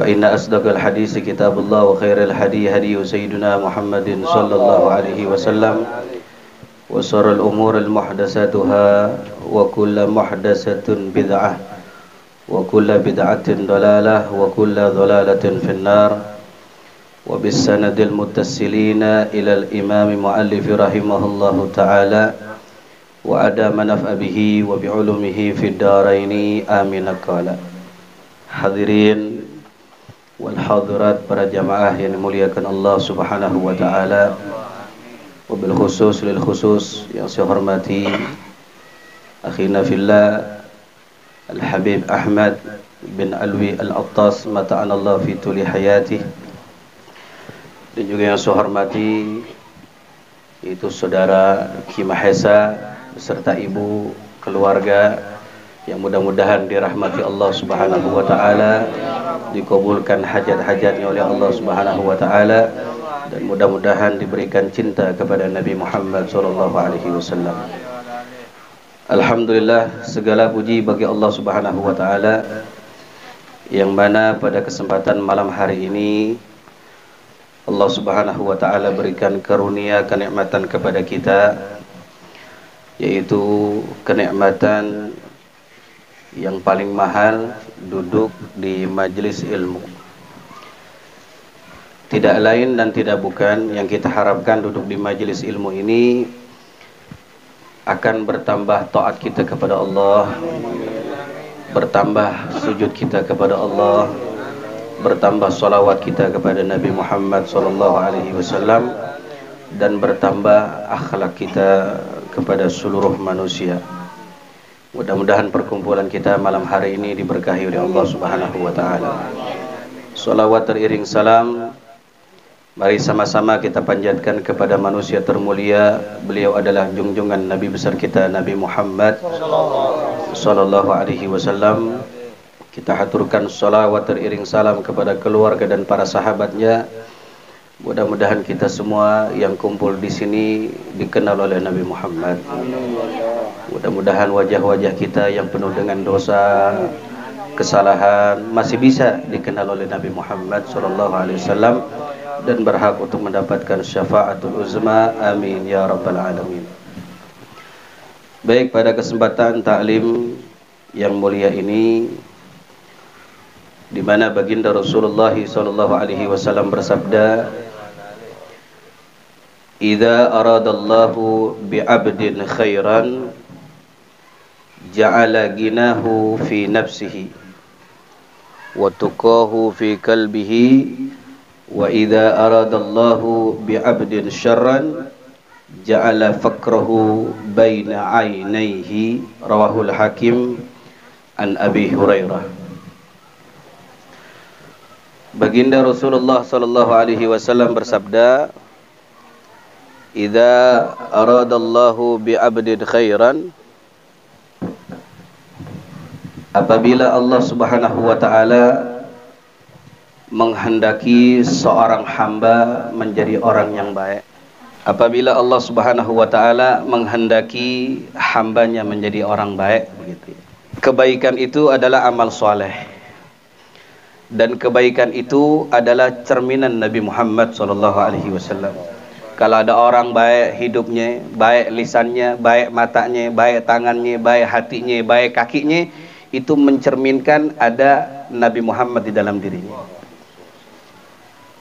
فإن أصدق الحديث كتاب الله وخير الهدي هدي سيدنا محمد صلى الله عليه وسلم وشر الأمور محدثاتها وكل محدثة بدعة وكل بدعة ضلالة وكل ضلالة في النار وبالسند المتصلين إلى الإمام مؤلف رحمه الله تعالى وأدام نفع به وبعلومه في الدارين آمين قال. Hadirin wal hadirat, para jamaah yang dimuliakan Allah Subhanahu wa taala, wabil khusus lil khusus yang saya hormati akhina fillah Al-Habib Ahmad bin Alwi Al-Attas mata'an Allah fi tuli hayatih, dan juga yang saya hormati yaitu saudara Ki Mahesa beserta ibu keluarga, yang mudah-mudahan dirahmati Allah Subhanahu wa taala, dikabulkan hajat-hajatnya oleh Allah Subhanahu wa taala, dan mudah-mudahan diberikan cinta kepada Nabi Muhammad sallallahu alaihi wasallam. Alhamdulillah, segala puji bagi Allah Subhanahu wa taala yang mana pada kesempatan malam hari ini Allah Subhanahu wa taala berikan karunia kenikmatan kepada kita, yaitu kenikmatan yang paling mahal, duduk di majelis ilmu. Tidak lain dan tidak bukan, yang kita harapkan duduk di majelis ilmu ini akan bertambah taat kita kepada Allah, bertambah sujud kita kepada Allah, bertambah salawat kita kepada Nabi Muhammad SAW, dan bertambah akhlak kita kepada seluruh manusia. Mudah-mudahan perkumpulan kita malam hari ini diberkahi oleh Allah Subhanahu wa taala. Salawat teriring salam mari sama-sama kita panjatkan kepada manusia termulia. Beliau adalah junjungan Nabi besar kita, Nabi Muhammad sallallahu alaihi wasallam. Kita haturkan salawat teriring salam kepada keluarga dan para sahabatnya. Mudah-mudahan kita semua yang kumpul di sini dikenal oleh Nabi Muhammad. Mudah-mudahan wajah-wajah kita yang penuh dengan dosa, kesalahan masih bisa dikenal oleh Nabi Muhammad SAW dan berhak untuk mendapatkan syafaatul uzma. Amin ya rabbal alamin. Baik, pada kesempatan taklim yang mulia ini, di mana baginda Rasulullah SAW bersabda, "Idza aradallahu bi'abdin khairan ja'ala ginahu fi nafsihi wa tuqahu fi qalbihi wa idza aradallahu bi'abdin syarran ja'ala faqrahu baina 'ainaihi." Rawahul Hakim an Abi Hurairah. Baginda Rasulullah sallallahu alaihi wasallam bersabda, "Idza aradallahu bi'abdin khairan," apabila Allah Subhanahu wa taala menghendaki seorang hamba menjadi orang yang baik, apabila Allah Subhanahu wa taala menghendaki hambanya menjadi orang baik, begitu. Kebaikan itu adalah amal soleh, dan kebaikan itu adalah cerminan Nabi Muhammad SAW. Kalau ada orang baik hidupnya, baik lisannya, baik matanya, baik tangannya, baik hatinya, baik kakinya, itu mencerminkan ada Nabi Muhammad di dalam dirinya.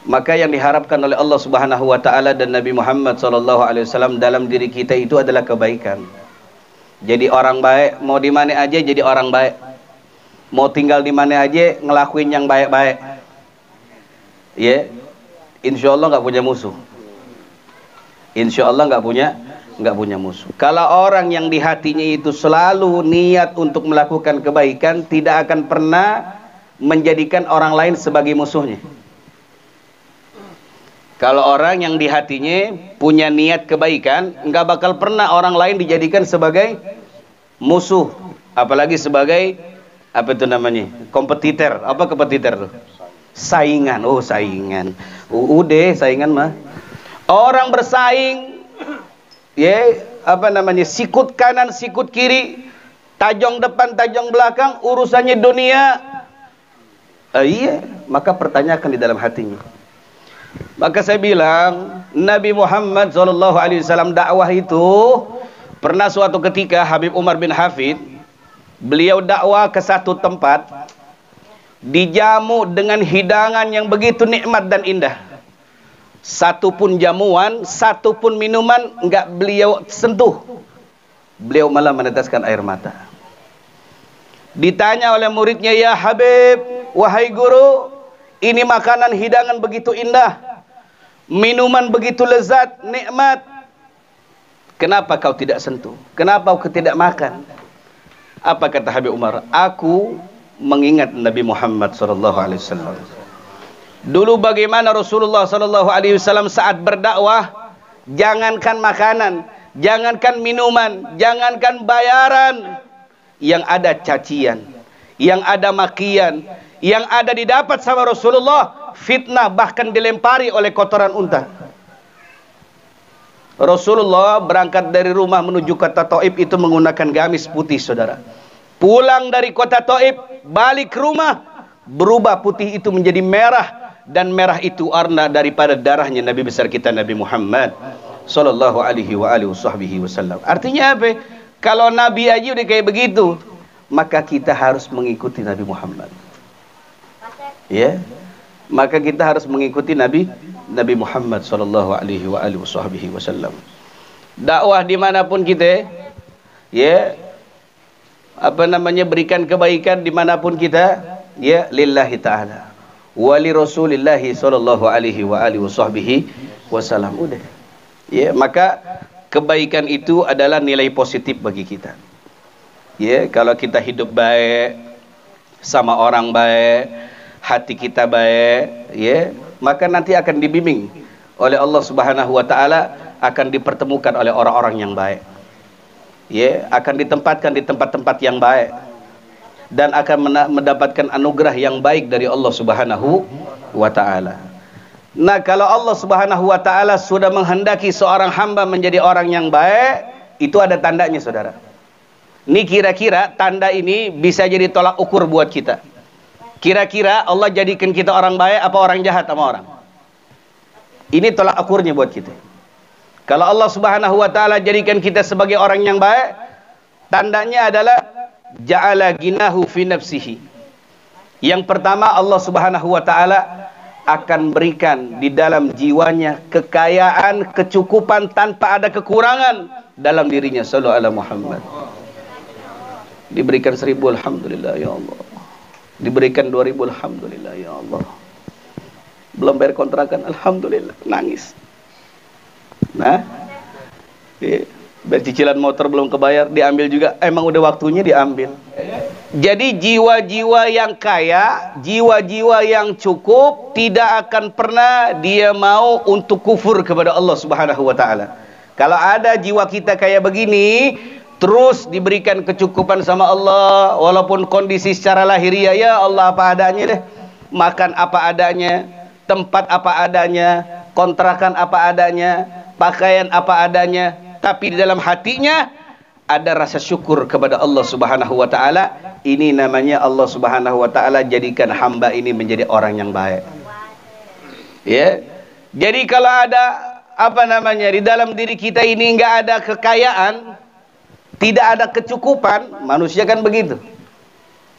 Maka yang diharapkan oleh Allah Subhanahu wa taala dan Nabi Muhammad SAW dalam diri kita itu adalah kebaikan. Jadi orang baik, mau di mana aja jadi orang baik. Mau tinggal di mana aja ngelakuin yang baik-baik. Ya. Insya Allah nggak punya musuh. Insya Allah nggak punya musuh. Kalau orang yang di hatinya itu selalu niat untuk melakukan kebaikan, tidak akan pernah menjadikan orang lain sebagai musuhnya. Kalau orang yang di hatinya punya niat kebaikan, nggak bakal pernah orang lain dijadikan sebagai musuh, apalagi sebagai apa itu namanya, kompetitor. Apa kompetitor tuh? Saingan. Oh, saingan. Udah saingan mah. Orang bersaing, ya apa namanya, sikut kanan sikut kiri, tajong depan tajong belakang, urusannya dunia. Iya, maka pertanyakan di dalam hatinya. Maka saya bilang, Nabi Muhammad SAW dakwah itu pernah suatu ketika Habib Umar bin Hafid, beliau dakwah ke satu tempat, dijamu dengan hidangan yang begitu nikmat dan indah. Satu pun jamuan, satu pun minuman enggak beliau sentuh. Beliau malah meneteskan air mata. Ditanya oleh muridnya, "Ya Habib, wahai guru, ini makanan hidangan begitu indah, minuman begitu lezat, nikmat. Kenapa kau tidak sentuh? Kenapa kau tidak makan?" Apa kata Habib Umar? "Aku mengingat Nabi Muhammad SAW. Dulu bagaimana Rasulullah SAW saat berdakwah, jangankan makanan, jangankan minuman, jangankan bayaran, yang ada cacian, yang ada makian, yang ada didapat sama Rasulullah, fitnah, bahkan dilempari oleh kotoran unta." Rasulullah berangkat dari rumah menuju kota Taif itu menggunakan gamis putih, saudara. Pulang dari kota Taif, balik ke rumah, berubah putih itu menjadi merah, dan merah itu warna daripada darahnya Nabi besar kita Nabi Muhammad sallallahu alaihi wasallam. Artinya apa? Kalau Nabi aja udah kayak begitu, maka kita harus mengikuti Nabi Muhammad. Ya, maka kita harus mengikuti Nabi Muhammad sallallahu alaihi wasallam. Dakwah dimanapun kita, ya, berikan kebaikan dimanapun kita, ya, lillahi ta'ala wali rasulillahi sallallahu alaihi wasallam. Udah, ya, maka kebaikan itu adalah nilai positif bagi kita. Ya, kalau kita hidup baik sama orang baik, hati kita baik, ya, maka nanti akan dibimbing oleh Allah Subhanahu wa taala, akan dipertemukan oleh orang-orang yang baik. Ya, akan ditempatkan di tempat-tempat yang baik, dan akan mendapatkan anugerah yang baik dari Allah Subhanahu wa taala. Nah, kalau Allah Subhanahu wa taala sudah menghendaki seorang hamba menjadi orang yang baik, itu ada tandanya, saudara. Ini kira-kira tanda ini bisa jadi tolak ukur buat kita. Kira-kira Allah jadikan kita orang baik apa orang jahat sama orang? Ini tolak ukurnya buat kita. Kalau Allah Subhanahu wa taala jadikan kita sebagai orang yang baik, tandanya adalah ja'ala ginahu fi nafsihi. Yang pertama, Allah Subhanahu wa taala akan berikan di dalam jiwanya kekayaan, kecukupan tanpa ada kekurangan dalam dirinya. Sallallahu alaihi Muhammad. Diberikan 1000, alhamdulillah ya Allah. Diberikan 2000, alhamdulillah ya Allah. Belum bayar kontrakan, alhamdulillah, nangis. Nah, cicilan motor belum kebayar, diambil juga, emang udah waktunya diambil. Jadi jiwa-jiwa yang kaya, jiwa-jiwa yang cukup, tidak akan pernah dia mau untuk kufur kepada Allah Subhanahu wa taala. Kalau ada jiwa kita kayak begini, terus diberikan kecukupan sama Allah, walaupun kondisi secara lahiriah, ya Allah apa adanya deh, makan apa adanya, tempat apa adanya, kontrakan apa adanya, pakaian apa adanya, tapi di dalam hatinya ada rasa syukur kepada Allah Subhanahu wa taala. Ini namanya Allah Subhanahu wa taala jadikan hamba ini menjadi orang yang baik. Ya. Jadi kalau ada di dalam diri kita ini enggak ada kekayaan, tidak ada kecukupan, manusia kan begitu.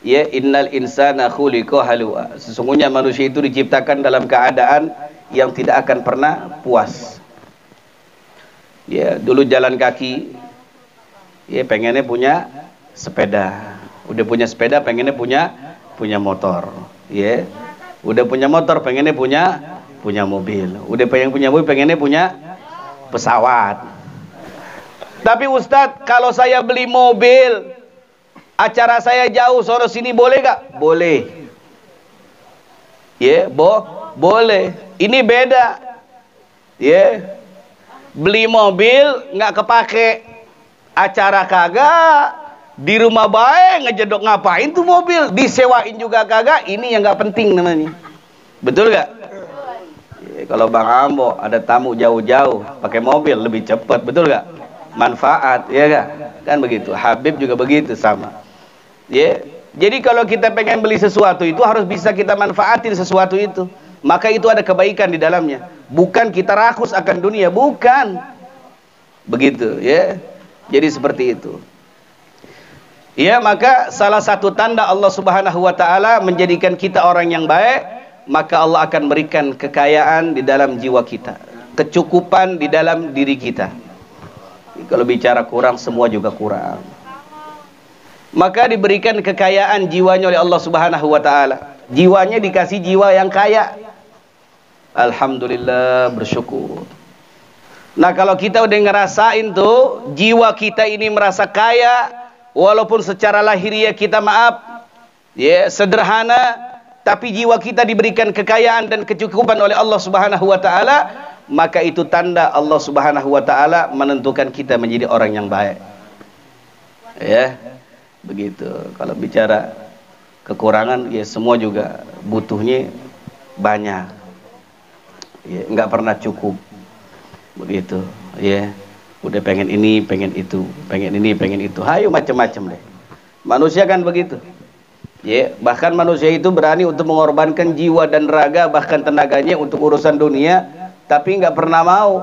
Ya, innal insana khuliqa halua. Sesungguhnya manusia itu diciptakan dalam keadaan yang tidak akan pernah puas. Ya, dulu jalan kaki, ya pengennya punya sepeda. Udah punya sepeda, pengennya punya motor. Ya, udah punya motor, pengennya punya mobil. Udah punya mobil, pengennya punya pesawat. Tapi Ustadz, kalau saya beli mobil, acara saya jauh sono sini, boleh gak? Boleh. Ya, boleh. Ini beda. Ya. Beli mobil nggak kepake, acara kagak, di rumah baik ngejedok, ngapain tuh mobil, disewain juga kagak, ini yang nggak penting namanya. Betul gak? Ya, kalau Bang Ambo ada tamu jauh-jauh pakai mobil lebih cepat, betul gak? Manfaat, ya gak? Kan begitu. Habib juga begitu sama. Ya, Jadi kalau kita pengen beli sesuatu itu harus bisa kita manfaatin sesuatu itu. Maka itu ada kebaikan di dalamnya. Bukan kita rakus akan dunia, bukan. Begitu, ya. Jadi seperti itu. Ya, maka salah satu tanda Allah Subhanahu wa taala menjadikan kita orang yang baik, maka Allah akan berikan kekayaan di dalam jiwa kita, kecukupan di dalam diri kita. Kalau bicara kurang, semua juga kurang. Maka diberikan kekayaan jiwanya oleh Allah Subhanahu wa taala. Jiwanya dikasih jiwa yang kaya. Alhamdulillah, bersyukur. Nah, kalau kita udah ngerasain tuh jiwa kita ini merasa kaya, walaupun secara lahiriah kita sederhana, tapi jiwa kita diberikan kekayaan dan kecukupan oleh Allah Subhanahu wa taala, maka itu tanda Allah Subhanahu wa taala menentukan kita menjadi orang yang baik. Ya. Begitu. Kalau bicara kekurangan, ya semua juga butuhnya banyak. Ya, enggak pernah cukup. Begitu. Ya. Udah pengen ini, pengen itu, pengen ini, pengen itu. Hayo macam-macam deh. Manusia kan begitu. Ya, bahkan manusia itu berani untuk mengorbankan jiwa dan raga, bahkan tenaganya untuk urusan dunia, tapi enggak pernah mau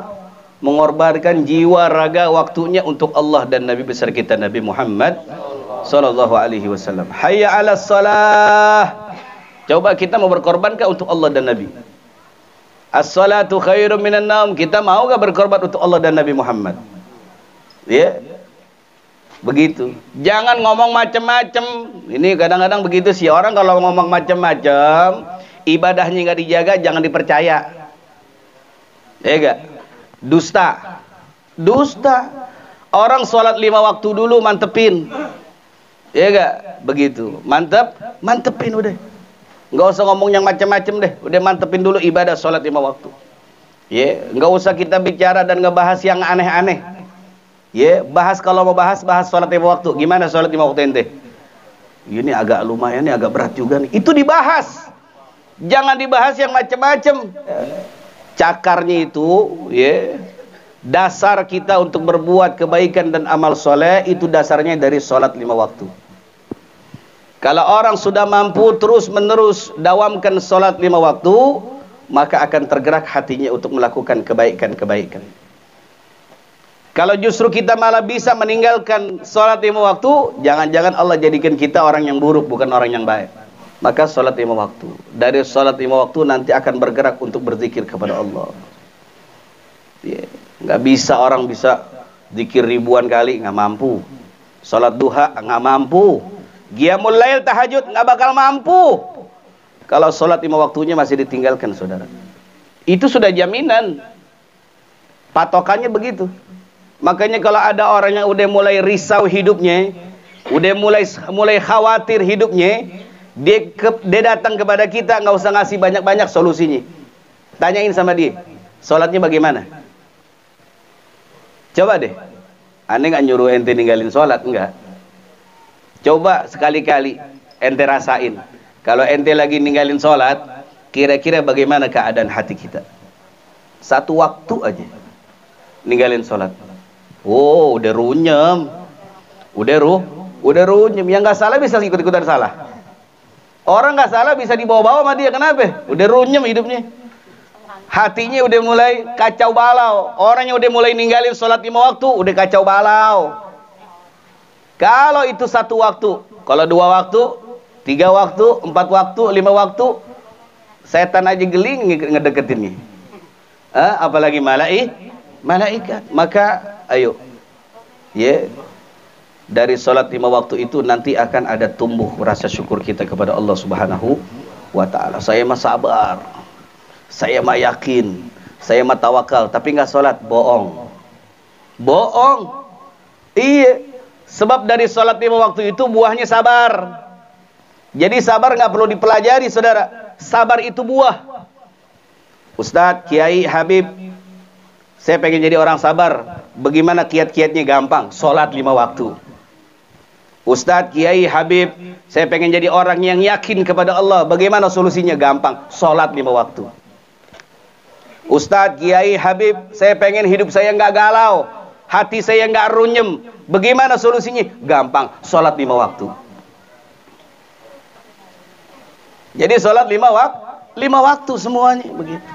mengorbankan jiwa, raga, waktunya untuk Allah dan Nabi besar kita Nabi Muhammad sallallahu alaihi wasallam. Hayya 'alas shalah. Coba kita mau berkorbankah untuk Allah dan Nabi? As-salatu khairum minan naum. Kita mau enggak berkorban untuk Allah dan Nabi Muhammad? Ya. Begitu. Jangan ngomong macam-macam. Ini kadang-kadang begitu sih orang, kalau ngomong macam-macam, ibadahnya enggak dijaga, jangan dipercaya. Ya enggak? Dusta. Dusta. Orang sholat 5 waktu dulu mantepin. Ya enggak? Begitu. Mantepin udah. Enggak usah ngomong yang macam-macam deh. Udah mantepin dulu ibadah sholat 5 waktu. Ya, enggak usah kita bicara dan ngebahas yang aneh-aneh. Ya, kalau mau bahas sholat 5 waktu. Gimana sholat 5 waktu ente? Ini agak lumayan, ini agak berat juga nih. Itu dibahas. Jangan dibahas yang macam-macam. Cakarnya itu, ya. Dasar kita untuk berbuat kebaikan dan amal soleh itu dasarnya dari sholat 5 waktu. Kalau orang sudah mampu terus menerus dawamkan sholat 5 waktu, maka akan tergerak hatinya untuk melakukan kebaikan-kebaikan. Kalau justru kita malah bisa meninggalkan sholat 5 waktu, jangan-jangan Allah jadikan kita orang yang buruk, bukan orang yang baik. Maka sholat 5 waktu. Dari sholat 5 waktu nanti akan bergerak untuk berzikir kepada Allah. Ya. Nggak bisa orang bisa zikir ribuan kali, nggak mampu. Salat duha nggak mampu. Qiyamul lail, tahajud nggak bakal mampu. Kalau salat 5 waktunya masih ditinggalkan, saudara. Itu sudah jaminan. Patokannya begitu. Makanya kalau ada orang yang udah mulai risau hidupnya, udah mulai khawatir hidupnya, dia datang kepada kita, nggak usah ngasih banyak-banyak solusinya. Tanyain sama dia, salatnya bagaimana? Coba deh, aneh nggak nyuruh ente ninggalin sholat, enggak. Coba sekali-kali ente rasain, kalau ente lagi ninggalin sholat, kira-kira bagaimana keadaan hati kita? Satu waktu aja ninggalin sholat, oh udah runyem, udah runyem. Yang nggak salah bisa ikut-ikutan salah. Orang nggak salah bisa dibawa-bawa sama dia, kenapa? Udah runyem hidupnya. Hatinya udah mulai kacau balau. Orang yang udah mulai ninggalin sholat 5 waktu, udah kacau balau. Kalau itu 1 waktu, kalau 2 waktu, 3 waktu, 4 waktu, 5 waktu, setan aja geling ngedeketinnya. Apalagi malaikat. Maka ayo, ya, dari sholat 5 waktu itu nanti akan ada tumbuh rasa syukur kita kepada Allah Subhanahu wa ta'ala. Saya mah sabar, saya mah yakin, saya mah tawakal, tapi nggak sholat, bohong. Iya, sebab dari sholat 5 waktu itu buahnya sabar. Jadi sabar nggak perlu dipelajari, saudara. Sabar itu buah. Ustadz, Kiai, Habib, saya pengen jadi orang sabar. Bagaimana kiat-kiatnya? Gampang, sholat 5 waktu. Ustadz, Kiai, Habib, saya pengen jadi orang yang yakin kepada Allah. Bagaimana solusinya? Gampang, sholat 5 waktu. Ustadz, Kiai, Habib, saya pengen hidup saya nggak galau, hati saya nggak runyem. Bagaimana solusinya? Gampang, sholat 5 waktu. Jadi sholat 5 waktu semuanya begitu.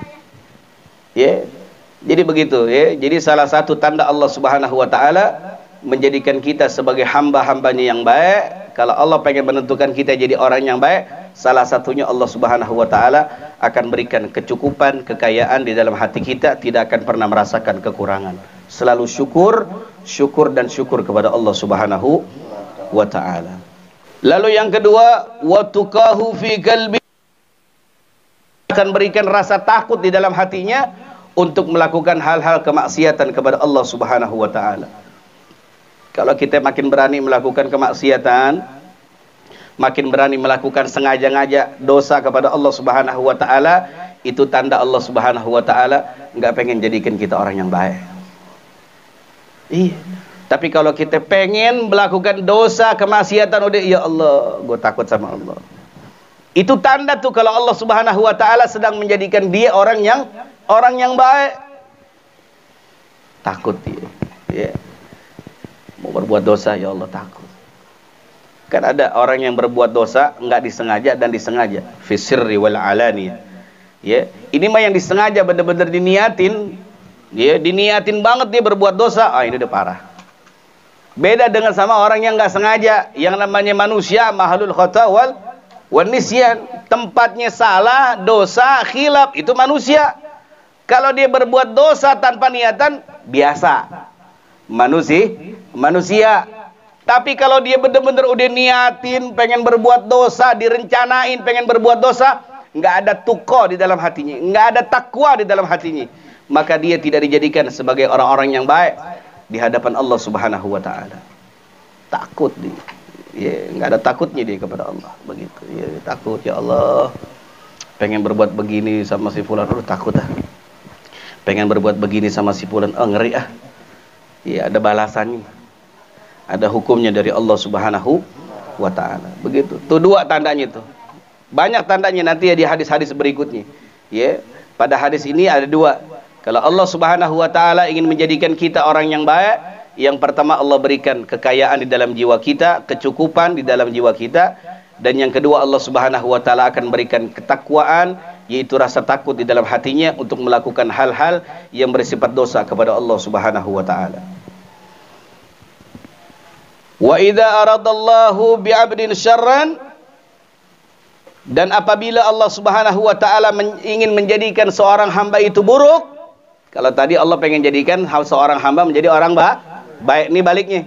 Ya. Jadi begitu ya. Jadi salah satu tanda Allah Subhanahu wa taala menjadikan kita sebagai hamba-hambanya yang baik. Kalau Allah pengen menentukan kita jadi orang yang baik, salah satunya Allah Subhanahu wa taala akan berikan kecukupan, kekayaan di dalam hati kita, tidak akan pernah merasakan kekurangan. Selalu syukur, syukur dan syukur kepada Allah Subhanahu wa taala. Lalu yang kedua, wa tuqahu fi qalbi, akan berikan rasa takut di dalam hatinya untuk melakukan hal-hal kemaksiatan kepada Allah Subhanahu wa taala. Kalau kita makin berani melakukan kemaksiatan, makin berani melakukan sengaja-ngaja dosa kepada Allah Subhanahu wa taala, itu tanda Allah Subhanahu wa taala enggak pengen jadikan kita orang yang baik. Iya. Tapi kalau kita pengen melakukan dosa kemaksiatan, udah ya Allah, gue takut sama Allah. Itu tanda tuh kalau Allah Subhanahu wa taala sedang menjadikan dia orang yang baik. Takut dia. Ya. Mau berbuat dosa, ya Allah takut. Kan ada orang yang berbuat dosa enggak disengaja dan disengaja. Fi sirri wal alaniyah. Ya, ini mah yang disengaja benar-benar diniatin. Ya, diniatin banget dia berbuat dosa. Ah, ini udah parah. Beda dengan sama orang yang enggak sengaja. Yang namanya manusia mahalul khata wal nisyan. Tempatnya salah, dosa, khilaf, itu manusia. Kalau dia berbuat dosa tanpa niatan, biasa. Manusia. Tapi kalau dia benar-benar udah niatin pengen berbuat dosa, direncanain pengen berbuat dosa, nggak ada tuqa di dalam hatinya, nggak ada takwa di dalam hatinya, maka dia tidak dijadikan sebagai orang-orang yang baik di hadapan Allah Subhanahu wa taala. Takut dia. Ya, nggak ada takutnya dia kepada Allah. Begitu. Ya, takut, ya Allah. Pengen berbuat begini sama si fulan, takut ah. Pengen berbuat begini sama si fulan, ngeri ah. Ya, ada balasannya. Ada hukumnya dari Allah Subhanahu wa taala. Begitu. Tuh dua tandanya itu. Banyak tandanya nanti ya di hadis-hadis berikutnya. Ya, pada hadis ini ada dua. Kalau Allah Subhanahu wa taala ingin menjadikan kita orang yang baik, yang pertama Allah berikan kekayaan di dalam jiwa kita, kecukupan di dalam jiwa kita, dan yang kedua Allah Subhanahu wa taala akan berikan ketakwaan, yaitu rasa takut di dalam hatinya untuk melakukan hal-hal yang bersifat dosa kepada Allah Subhanahu wa taala. Wa idza aradallahu bi'abdin syarran, dan apabila Allah Subhanahu wa taala ingin menjadikan seorang hamba itu buruk, kalau tadi Allah pengen jadikan seorang hamba menjadi orang baik, ini baliknya.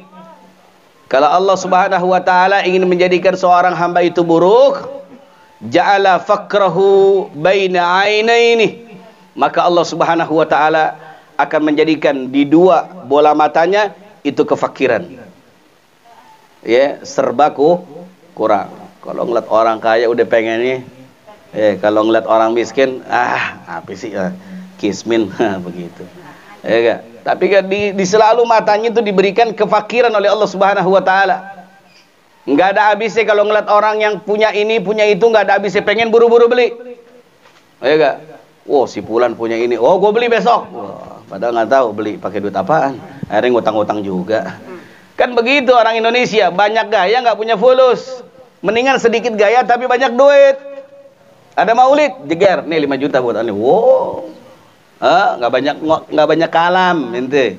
Kalau Allah Subhanahu wa taala ingin menjadikan seorang hamba itu buruk, ja'ala faqrahu baina ainaini, maka Allah Subhanahu wa taala akan menjadikan di dua bola matanya itu kefakiran. Ya, serba kurang. Kalau ngeliat orang kaya udah pengennya, kalau ngeliat orang miskin, apa sih, kismin, begitu. Ya gak? Tapi kan di selalu matanya itu diberikan kefakiran oleh Allah Subhanahu wa taala. Enggak ada habisnya kalau ngeliat orang yang punya ini, punya itu, enggak ada habisnya, pengen buru-buru beli. Ya gak? Oh, si fulan punya ini, oh gue beli besok. Wah, padahal nggak tahu beli pakai duit apaan. Akhirnya ngutang-ngutang juga. Kan begitu orang Indonesia, banyak gaya nggak punya fulus. Mendingan sedikit gaya tapi banyak duit. Ada maulid, jeger, nih 5 juta buat aneh. Wow. Nggak banyak kalam, ente.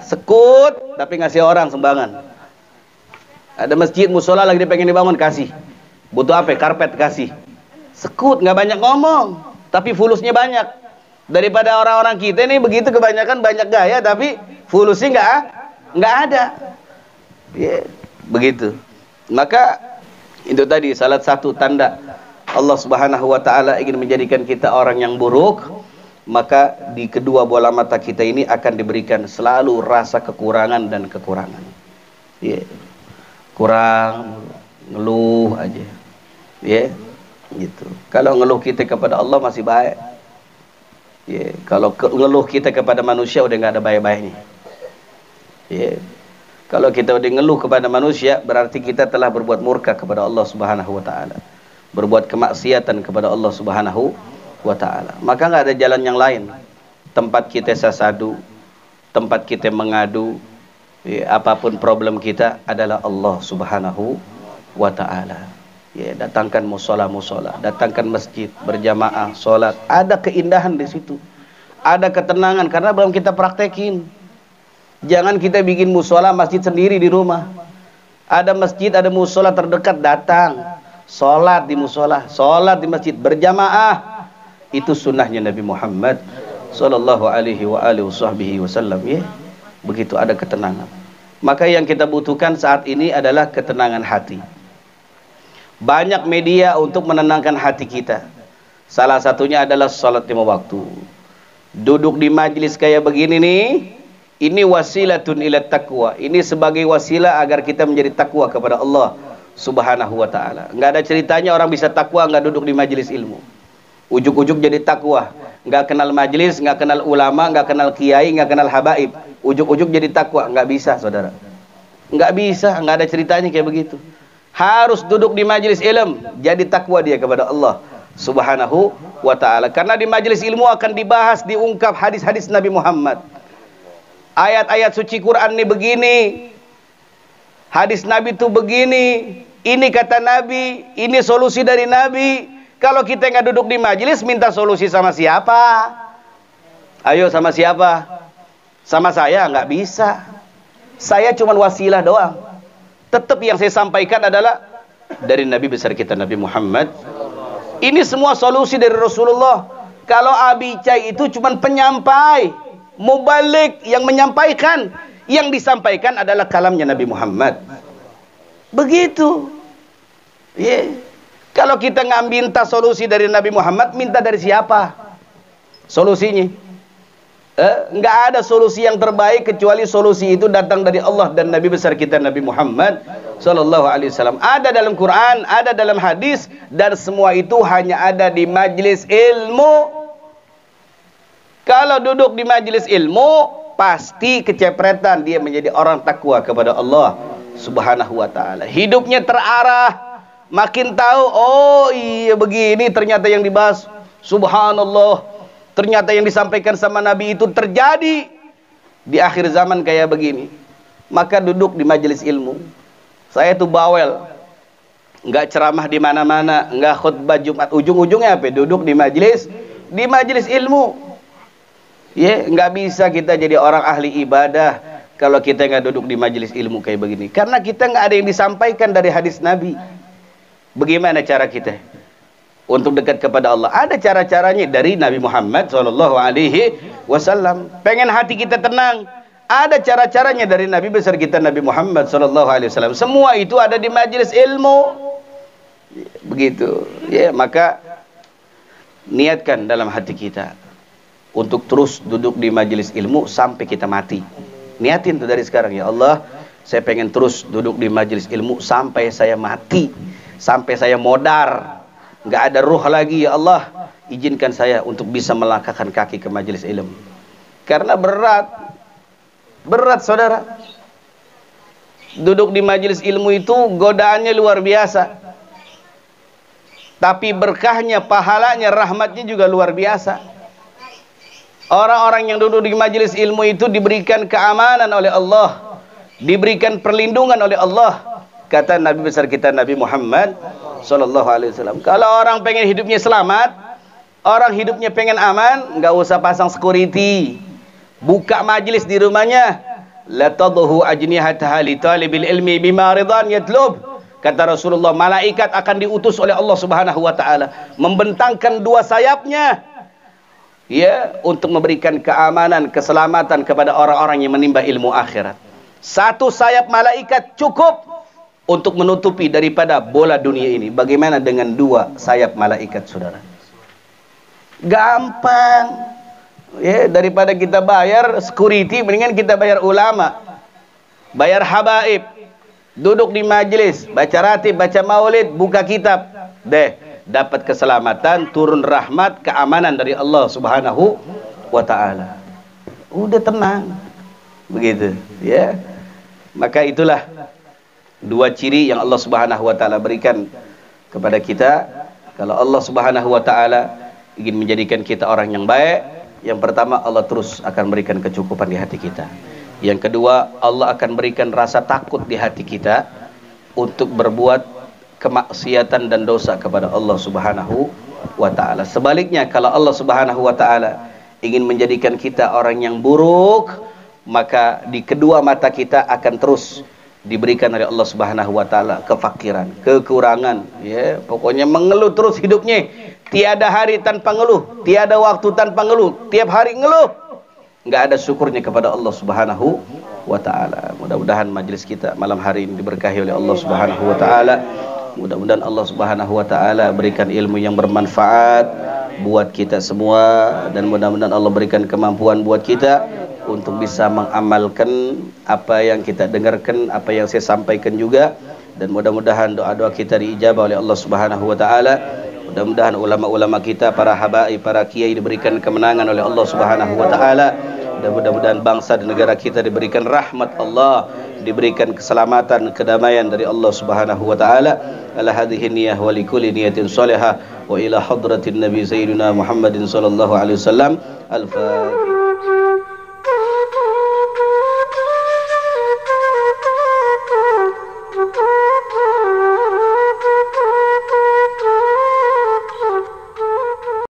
Sekut tapi ngasih orang sumbangan. Ada masjid musola lagi dia pengen dibangun, kasih. Butuh apa? Karpet, kasih. Sekut, nggak banyak ngomong, tapi fulusnya banyak. Daripada orang-orang kita ini begitu, kebanyakan banyak gaya tapi fulusnya nggak ada. Ya, begitu. Maka itu tadi salah satu tanda Allah Subhanahu wa taala ingin menjadikan kita orang yang buruk, maka di kedua bola mata kita ini akan diberikan selalu rasa kekurangan dan kekurangan. Ya. Kurang, ngeluh aja. Ya, gitu. Kalau ngeluh kita kepada Allah masih baik. Ya, kalau ngeluh kita kepada manusia udah nggak ada baik-baiknya. Ya. Kalau kita udah ngeluh kepada manusia, berarti kita telah berbuat murka kepada Allah Subhanahu wa taala. Berbuat kemaksiatan kepada Allah Subhanahu wa taala. Maka nggak ada jalan yang lain. Tempat kita sasadu, tempat kita mengadu, ya, apapun problem kita adalah Allah Subhanahu wa taala. Ya, datangkan musola, datangkan masjid, berjamaah, sholat. Ada keindahan di situ. Ada ketenangan karena belum kita praktekin. Jangan kita bikin musola masjid sendiri di rumah. Ada masjid, ada musola terdekat, datang. Sholat di musola, sholat di masjid, berjamaah. Itu sunnahnya Nabi Muhammad sallallahu alaihi wasallam. Ya, begitu ada ketenangan. Maka yang kita butuhkan saat ini adalah ketenangan hati. Banyak media untuk menenangkan hati kita. Salah satunya adalah salat 5 waktu. Duduk di majelis kayak begini nih, ini wasilatun ila taqwa. Ini sebagai wasilah agar kita menjadi takwa kepada Allah Subhanahu wa taala. Enggak ada ceritanya orang bisa takwa enggak duduk di majelis ilmu. Ujuk-ujuk jadi takwa, enggak kenal majelis, enggak kenal ulama, enggak kenal kiai, enggak kenal habaib. Ujuk-ujuk jadi takwa, enggak bisa, saudara. Enggak bisa, enggak ada ceritanya kayak begitu. Harus duduk di majelis ilmu, jadi takwa dia kepada Allah Subhanahu wa ta'ala. Karena di majelis ilmu akan dibahas, diungkap hadis-hadis Nabi Muhammad. Ayat-ayat suci Quran ini begini, hadis Nabi itu begini, ini kata Nabi, ini solusi dari Nabi. Kalau kita nggak duduk di majelis, minta solusi sama siapa? Ayo, sama siapa? Sama saya nggak bisa. Saya cuma wasilah doang. Tetap yang saya sampaikan adalah dari Nabi besar kita Nabi Muhammad. Ini semua solusi dari Rasulullah. Kalau Abi Cai itu cuma penyampai, mubalik yang menyampaikan. Yang disampaikan adalah kalamnya Nabi Muhammad. Begitu. Yeah. Kalau kita nggak minta solusi dari Nabi Muhammad, minta dari siapa? Solusinya? Nggak ada solusi yang terbaik kecuali solusi itu datang dari Allah dan Nabi besar kita Nabi Muhammad sallallahu alaihi wasallam. Ada dalam Quran, ada dalam hadis, dan semua itu hanya ada di majelis ilmu. Kalau duduk di majelis ilmu, pasti kecepretan dia menjadi orang takwa kepada Allah Subhanahu wa taala. Hidupnya terarah, makin tahu, oh iya begini ternyata yang dibahas. Subhanallah. Ternyata yang disampaikan sama Nabi itu terjadi di akhir zaman kayak begini. Maka duduk di majelis ilmu. Saya tuh bawel, nggak ceramah di mana-mana, nggak khutbah Jumat. Ujung-ujungnya apa? Duduk di majelis ilmu. Ya, nggak bisa kita jadi orang ahli ibadah kalau kita nggak duduk di majelis ilmu kayak begini. Karena kita nggak ada yang disampaikan dari hadis Nabi. Bagaimana cara kita untuk dekat kepada Allah? Ada cara-caranya dari Nabi Muhammad sallallahu alaihi wasallam. Pengen hati kita tenang, ada cara-caranya dari Nabi besar kita Nabi Muhammad sallallahu alaihi wasallam. Semua itu ada di majelis ilmu. Begitu. Ya, maka niatkan dalam hati kita untuk terus duduk di majelis ilmu sampai kita mati. Niatin tuh dari sekarang, ya Allah, saya pengen terus duduk di majelis ilmu sampai saya mati, sampai saya modar. Nggak ada ruh lagi, ya Allah, izinkan saya untuk bisa melangkahkan kaki ke majelis ilmu. Karena berat saudara. Duduk di majelis ilmu itu godaannya luar biasa. Tapi berkahnya, pahalanya, rahmatnya juga luar biasa. Orang-orang yang duduk di majelis ilmu itu diberikan keamanan oleh Allah, diberikan perlindungan oleh Allah. Kata Nabi besar kita Nabi Muhammad sallallahu alaihi wasallam, kalau orang pengen hidupnya selamat, orang hidupnya pengen aman, nggak usah pasang security, buka majelis di rumahnya. La tadhu ajnihataha li talibil ilmi bima ridan yatlub. Kata Rasulullah, malaikat akan diutus oleh Allah Subhanahu wa taala, membentangkan dua sayapnya, ya, untuk memberikan keamanan, keselamatan kepada orang-orang yang menimba ilmu akhirat. Satu sayap malaikat cukup untuk menutupi daripada bola dunia ini. Bagaimana dengan dua sayap malaikat, saudara? Gampang. Ya, daripada kita bayar security, mendingan kita bayar ulama, bayar habaib, duduk di majelis, baca ratib, baca maulid, buka kitab, deh, dapat keselamatan, turun rahmat, keamanan dari Allah Subhanahu wa taala. Udah tenang. Begitu, ya. Maka itulah dua ciri yang Allah Subhanahu wa taala berikan kepada kita. Kalau Allah Subhanahu wa taala ingin menjadikan kita orang yang baik, yang pertama, Allah terus akan berikan kecukupan di hati kita. Yang kedua, Allah akan berikan rasa takut di hati kita untuk berbuat kemaksiatan dan dosa kepada Allah Subhanahu wa taala. Sebaliknya, kalau Allah Subhanahu wa taala ingin menjadikan kita orang yang buruk, maka di kedua mata kita akan terus diberikan oleh Allah Subhanahu wa taala kefakiran, kekurangan, ya, pokoknya mengeluh terus hidupnya. Tiada hari tanpa ngeluh, tiada waktu tanpa ngeluh, tiap hari ngeluh. Enggak ada syukurnya kepada Allah Subhanahu wa taala. Mudah-mudahan majlis kita malam hari ini diberkahi oleh Allah Subhanahu wa taala. Mudah-mudahan Allah Subhanahu wa taala berikan ilmu yang bermanfaat buat kita semua, dan mudah-mudahan Allah berikan kemampuan buat kita untuk bisa mengamalkan apa yang kita dengarkan, apa yang saya sampaikan juga, dan mudah-mudahan doa-doa kita diijabah oleh Allah Subhanahu wa taala. Mudah-mudahan ulama-ulama kita, para habaib, para kiai diberikan kemenangan oleh Allah Subhanahu wa taala. Dan mudah-mudahan bangsa dan negara kita diberikan rahmat Allah, diberikan keselamatan, kedamaian dari Allah Subhanahu wa taala. Ala hadhihi niyyah wa likulli niyatin salihah wa ila hadratin nabi sayyidina Muhammadin sallallahu alaihi wasallam. Al-Fatihah.